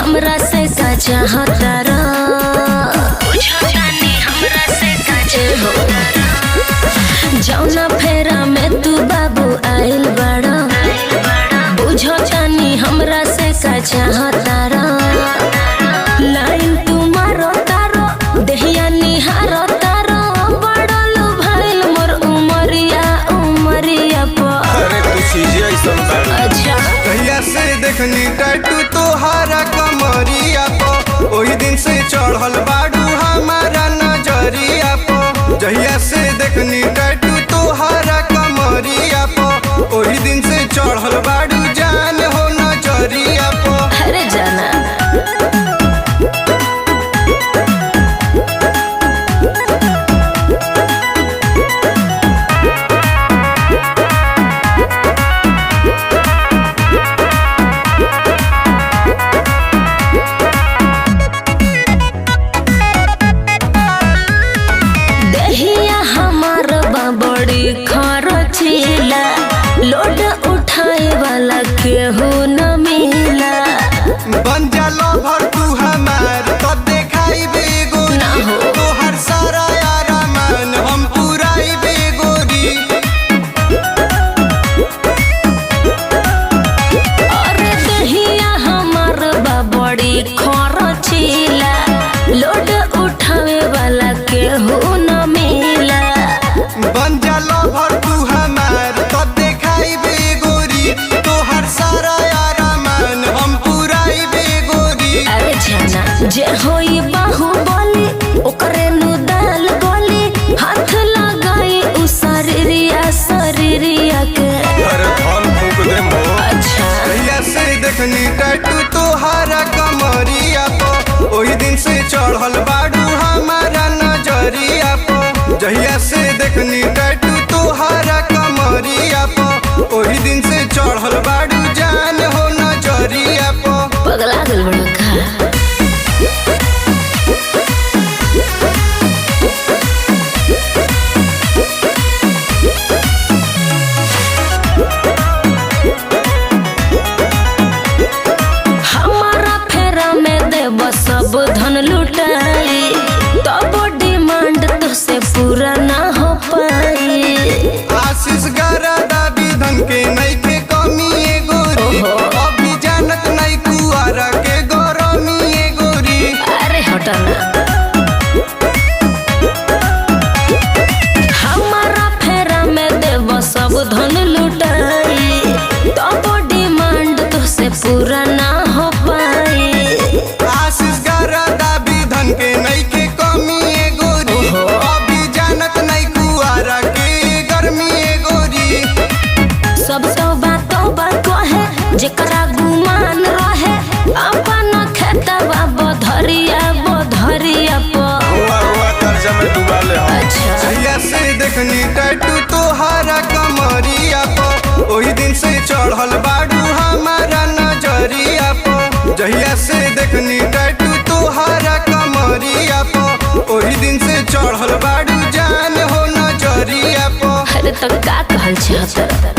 हमरा से का चाहतारा बुझतानी हमरा से का चाहतारा जौना फेरा में तू बाबू आइल बड़ा बुझतानी हमरा से का चाहतारा लाइन तू मारो तारो देहिया निहारो तारो बड़ल भइल मोर उमरिया पर। अरे तू चीज़ ऐसा अच्छा कहिया से देखनी टैटू तोहारा कमरिया पो ओही दिन से चढ़ल बाड़ू हमारा नजरिया पो जहिया से देखनी टैटू तोहारा कमरिया पो ओही दिन से चढ़ल बाड़ू जान हो नजरिया पो। अरे जाना बड़ी खरचीला लोड उठाए वाला केहू न मिला बन जा लवर तू हमार तो देखाई बेगो ना हो तोहर सारा यारा मन हम पुराई बेगोरी। अरे दहिया हमार बड़ी खरचीला लोड उठावे वाला केहू न मिला बन जा लवर तू हमार तो देखाई बेगोरी तोहर सारा यारा मन हम पुराई बेगोरी। अरे जाना जे होई बाहुबली ओकरे नु दाल गोली हाथ लगाई उ शरीरिया के। अरे हम फूक दे मो अच्छा कहिया से देखनी टैटू तोहारा कमरिया पो ओही दिन से चढ़ल बाड़ू हमारा नजरिया पो जहिया से देखनी टैटू तोहारा कमरिया पो ओही दिन से चढ़ल बाड़ू जान हो नजरिया पो। पगला गल बड़ा का हमारा फेरा में देव सब धन लुटाई तब डिमांड तो से पूरा ना हो पाई। आशीष गरादा विधन के नहीं के कमी ए गोरी अभी जानत नहीं कुआरा के गरमी ए गोरी। अरे हटना हमारा फेरा में देव सब धन लुटाई तब डिमांड तो से पूरा ना हो पाई। आशीष गरादा विधन के नहीं के कमी ए गोरी अभी जानत नहीं कुआरा के गर्मी ए गोरी। सब तौबा कहे जेकरा गुमान रहे अपन खेतवा बधरिया कर्जा में डुबा ले अच्छा जहिया से देखनी टैटू तोहारा कमरिया पो ओही दिन से चढ़ल बाड़ू हमारा नजरिया पो जहिया से देखनी टैटू तोहारा कमरिया पो ओही दिन से चढ़ल बाड़ू जान हो नजरिया पो। अरे तो का कहल चाहत